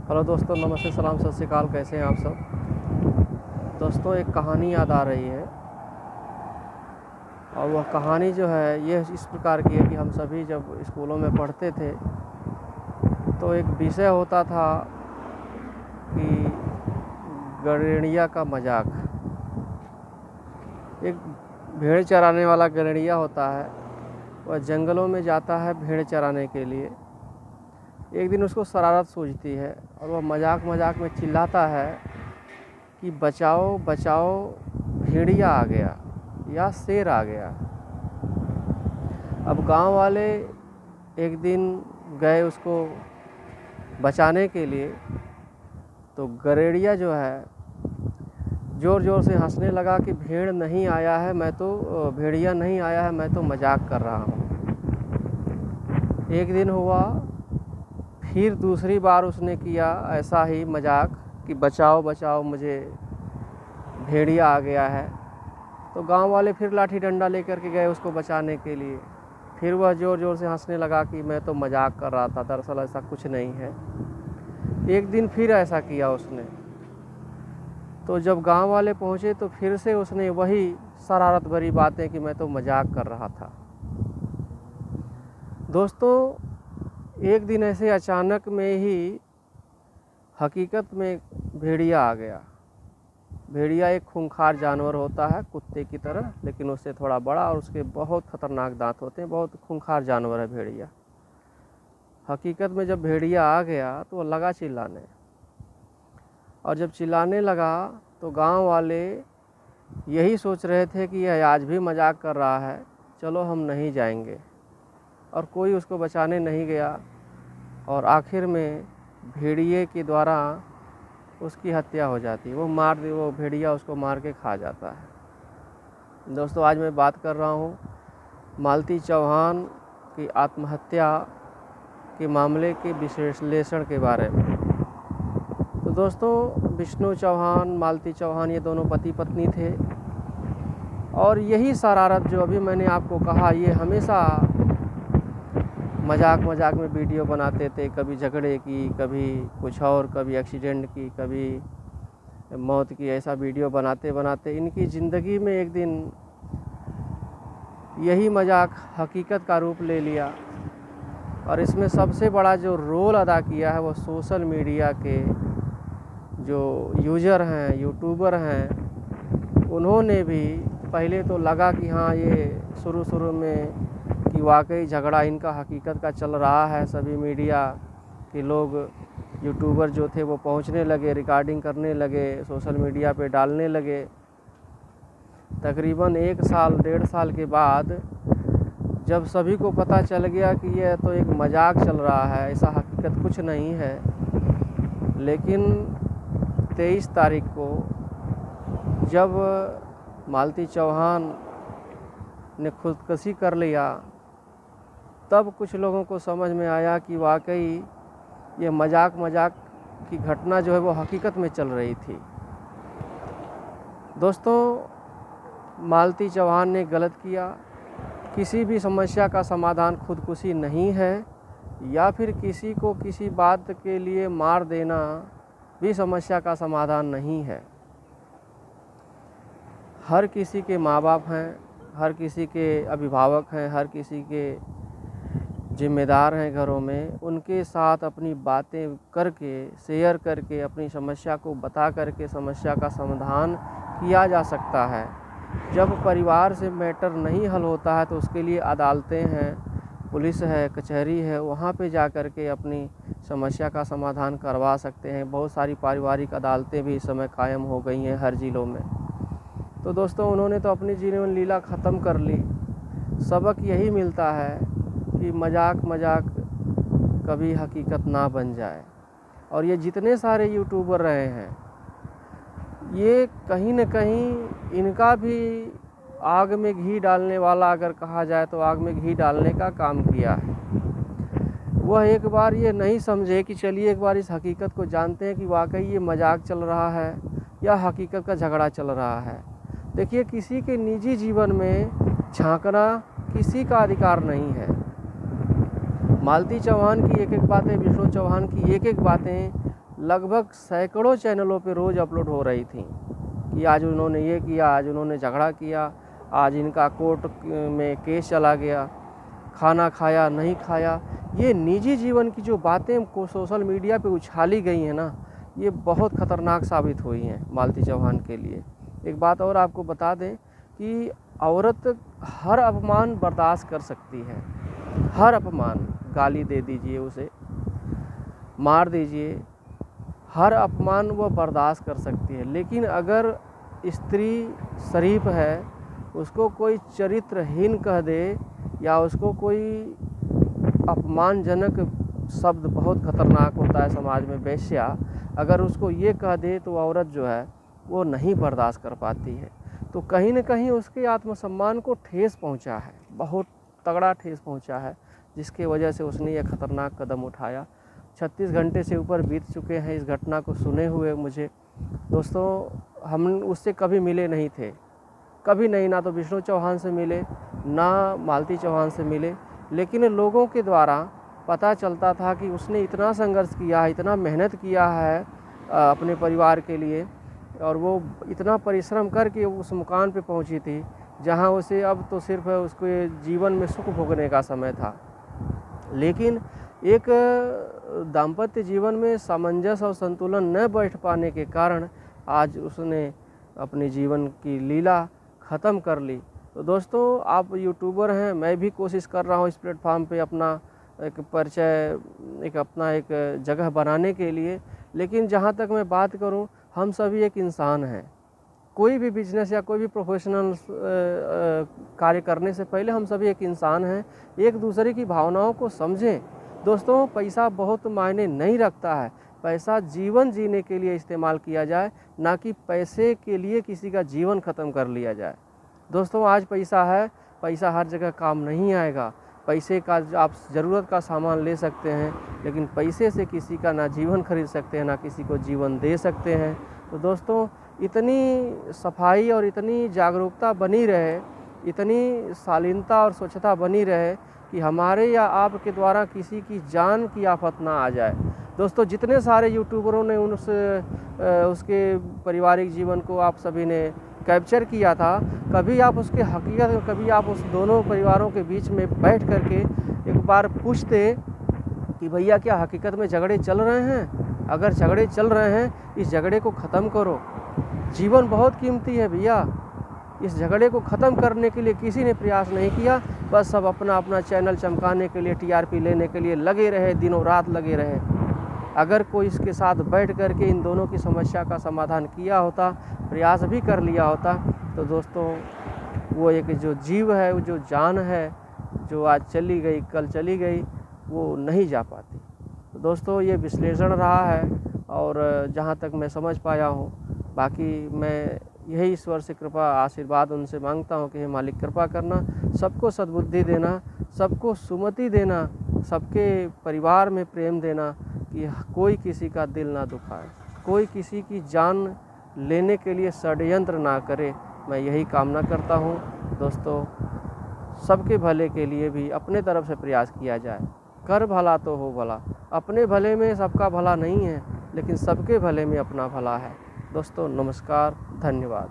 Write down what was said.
Hello दोस्तों, नमस्ते, सलाम, सत श्री अकाल। कैसे हैं आप सब? दोस्तों, एक कहानी याद आ रही है और वह कहानी जो है ये इस प्रकार की है कि हम सभी जब स्कूलों में पढ़ते थे तो एक विषय होता था कि गड़ेड़िया का मजाक। एक भेड़ चराने वाला गड़ेड़िया होता है, वह जंगलों में जाता है भेड़ चराने के लिए। एक दिन उसको शरारत सूझती है और वह मजाक मजाक में चिल्लाता है कि बचाओ बचाओ, भेड़िया आ गया या शेर आ गया। अब गांव वाले एक दिन गए उसको बचाने के लिए, तो गड़ेड़िया जो है ज़ोर ज़ोर से हंसने लगा कि भेड़िया नहीं आया है, मैं तो मजाक कर रहा हूँ। एक दिन हुआ, फिर दूसरी बार उसने किया ऐसा ही मजाक कि बचाओ बचाओ मुझे, भेड़िया आ गया है। तो गांव वाले फिर लाठी डंडा लेकर के गए उसको बचाने के लिए। फिर वह ज़ोर ज़ोर से हंसने लगा कि मैं तो मजाक कर रहा था, दरअसल ऐसा कुछ नहीं है। एक दिन फिर ऐसा किया उसने। तो जब गांव वाले पहुंचे तो फिर से उसने वही शरारत भरी बातें कि मैं तो मजाक कर रहा था। दोस्तों, एक दिन ऐसे अचानक में ही हकीकत में भेड़िया आ गया। भेड़िया एक खूंखार जानवर होता है, कुत्ते की तरह, लेकिन उससे थोड़ा बड़ा और उसके बहुत खतरनाक दांत होते हैं। बहुत खूंखार जानवर है भेड़िया। हकीकत में जब भेड़िया आ गया तो वह लगा चिल्लाने, और जब चिल्लाने लगा तो गांव वाले यही सोच रहे थे कि यह आज भी मजाक कर रहा है, चलो हम नहीं जाएंगे। और कोई उसको बचाने नहीं गया और आखिर में भेड़िए के द्वारा उसकी हत्या हो जाती है। वो भेड़िया उसको मार के खा जाता है। दोस्तों, आज मैं बात कर रहा हूँ मालती चौहान की आत्महत्या के मामले के विश्लेषण के बारे में। तो दोस्तों, विष्णु चौहान, मालती चौहान, ये दोनों पति पत्नी थे। और यही शरारत जो अभी मैंने आपको कहा, ये हमेशा मजाक मजाक में वीडियो बनाते थे। कभी झगड़े की, कभी कुछ और, कभी एक्सीडेंट की, कभी मौत की। ऐसा वीडियो बनाते बनाते इनकी ज़िंदगी में एक दिन यही मजाक हकीकत का रूप ले लिया। और इसमें सबसे बड़ा जो रोल अदा किया है वो सोशल मीडिया के जो यूज़र हैं, यूट्यूबर हैं, उन्होंने भी पहले तो लगा कि हाँ, ये शुरू में कि वाकई झगड़ा इनका हकीकत का चल रहा है। सभी मीडिया के लोग, यूट्यूबर जो थे वो पहुंचने लगे, रिकॉर्डिंग करने लगे, सोशल मीडिया पे डालने लगे। तकरीबन 1 साल 1.5 साल के बाद जब सभी को पता चल गया कि यह तो एक मजाक चल रहा है, ऐसा हकीकत कुछ नहीं है, लेकिन 23 तारीख को जब मालती चौहान ने खुदकुशी कर लिया, तब कुछ लोगों को समझ में आया कि वाकई ये मजाक की घटना जो है वो हकीकत में चल रही थी। दोस्तों, मालती चौहान ने गलत किया। किसी भी समस्या का समाधान खुदकुशी नहीं है, या फिर किसी को किसी बात के लिए मार देना भी समस्या का समाधान नहीं है। हर किसी के माँ बाप हैं, हर किसी के अभिभावक हैं, हर किसी के जिम्मेदार हैं घरों में। उनके साथ अपनी बातें करके, शेयर करके, अपनी समस्या को बता करके समस्या का समाधान किया जा सकता है। जब परिवार से मैटर नहीं हल होता है तो उसके लिए अदालतें हैं, पुलिस है, कचहरी है, वहाँ पे जा कर के अपनी समस्या का समाधान करवा सकते हैं। बहुत सारी पारिवारिक अदालतें भी इस समय कायम हो गई हैं हर ज़िलों में। तो दोस्तों, उन्होंने तो अपनी जीवन लीला ख़त्म कर ली। सबक यही मिलता है कि मजाक कभी हकीकत ना बन जाए। और ये जितने सारे यूट्यूबर रहे हैं, ये कहीं न कहीं इनका भी आग में घी डालने वाला, अगर कहा जाए तो आग में घी डालने का काम किया है। वह एक बार ये नहीं समझे कि चलिए एक बार इस हकीकत को जानते हैं कि वाकई ये मजाक चल रहा है या हकीकत का झगड़ा चल रहा है। देखिए, किसी के निजी जीवन में झांकना किसी का अधिकार नहीं है। मालती चौहान की एक एक बातें, विष्णु चौहान की एक एक बातें लगभग सैकड़ों चैनलों पे रोज़ अपलोड हो रही थी कि आज उन्होंने ये किया, आज उन्होंने झगड़ा किया, आज इनका कोर्ट में केस चला गया, खाना खाया नहीं खाया। ये निजी जीवन की जो बातें को सोशल मीडिया पे उछाली गई हैं ना, ये बहुत ख़तरनाक साबित हुई हैं मालती चौहान के लिए। एक बात और आपको बता दें कि औरत हर अपमान बर्दाश्त कर सकती है, हर अपमान, गाली दे दीजिए उसे, मार दीजिए, हर अपमान वो बर्दाश्त कर सकती है। लेकिन अगर स्त्री शरीफ है, उसको कोई चरित्रहीन कह दे या उसको कोई अपमानजनक शब्द, बहुत ख़तरनाक होता है समाज में, वेश्या, अगर उसको ये कह दे तो औरत जो है वो नहीं बर्दाश्त कर पाती है। तो कहीं न कहीं उसके आत्मसम्मान को ठेस पहुंचा है, बहुत तगड़ा ठेस पहुंचा है, जिसके वजह से उसने यह खतरनाक कदम उठाया। 36 घंटे से ऊपर बीत चुके हैं इस घटना को सुने हुए मुझे। दोस्तों, हम उससे कभी मिले नहीं थे, कभी नहीं, ना तो विष्णु चौहान से मिले, ना मालती चौहान से मिले, लेकिन लोगों के द्वारा पता चलता था कि उसने इतना संघर्ष किया है, इतना मेहनत किया है अपने परिवार के लिए, और वो इतना परिश्रम करके उस मुकाम पे पहुंची थी जहां उसे अब तो सिर्फ उसके जीवन में सुख भोगने का समय था। लेकिन एक दाम्पत्य जीवन में सामंजस्य और संतुलन न बैठ पाने के कारण आज उसने अपने जीवन की लीला ख़त्म कर ली। तो दोस्तों, आप यूट्यूबर हैं, मैं भी कोशिश कर रहा हूँ इस प्लेटफॉर्म पे अपना एक परिचय, अपना एक जगह बनाने के लिए। लेकिन जहाँ तक मैं बात करूँ, हम सभी एक इंसान हैं। कोई भी बिजनेस या कोई भी प्रोफेशनल कार्य करने से पहले हम सभी एक इंसान हैं। एक दूसरे की भावनाओं को समझें। दोस्तों, पैसा बहुत मायने नहीं रखता है। पैसा जीवन जीने के लिए इस्तेमाल किया जाए, ना कि पैसे के लिए किसी का जीवन ख़त्म कर लिया जाए। दोस्तों, आज पैसा है, पैसा हर जगह काम नहीं आएगा। पैसे का आप ज़रूरत का सामान ले सकते हैं, लेकिन पैसे से किसी का ना जीवन खरीद सकते हैं, ना किसी को जीवन दे सकते हैं। तो दोस्तों, इतनी सफाई और इतनी जागरूकता बनी रहे, इतनी शालीनता और स्वच्छता बनी रहे कि हमारे या आपके द्वारा किसी की जान की आफत ना आ जाए। दोस्तों, जितने सारे यूट्यूबरों ने उसके पारिवारिक जीवन को आप सभी ने कैप्चर किया था, कभी आप उसके हकीकत, कभी आप उस दोनों परिवारों के बीच में बैठ करके एक बार पूछते कि भैया क्या हकीकत में झगड़े चल रहे हैं? अगर झगड़े चल रहे हैं, इस झगड़े को ख़त्म करो। जीवन बहुत कीमती है भैया। इस झगड़े को ख़त्म करने के लिए किसी ने प्रयास नहीं किया। बस सब अपना अपना चैनल चमकाने के लिए, टीआरपी लेने के लिए लगे रहे, दिनों रात लगे रहे। अगर कोई इसके साथ बैठ कर के इन दोनों की समस्या का समाधान किया होता, प्रयास भी कर लिया होता, तो दोस्तों वो एक जो जीव है, वो जो जान है, जो आज चली गई, कल चली गई, वो नहीं जा पाती। तो दोस्तों, ये विश्लेषण रहा है और जहाँ तक मैं समझ पाया हूँ, बाकी मैं यही ईश्वर से कृपा, आशीर्वाद उनसे मांगता हूँ कि हे मालिक, कृपा करना, सबको सद्बुद्धि देना, सबको सुमति देना, सबके परिवार में प्रेम देना कि कोई किसी का दिल ना दुखाए, कोई किसी की जान लेने के लिए षड्यंत्र ना करे। मैं यही कामना करता हूँ। दोस्तों, सबके भले के लिए भी अपने तरफ से प्रयास किया जाए। कर भला तो हो भला। अपने भले में सबका भला नहीं है, लेकिन सबके भले में अपना भला है। दोस्तों, नमस्कार, धन्यवाद।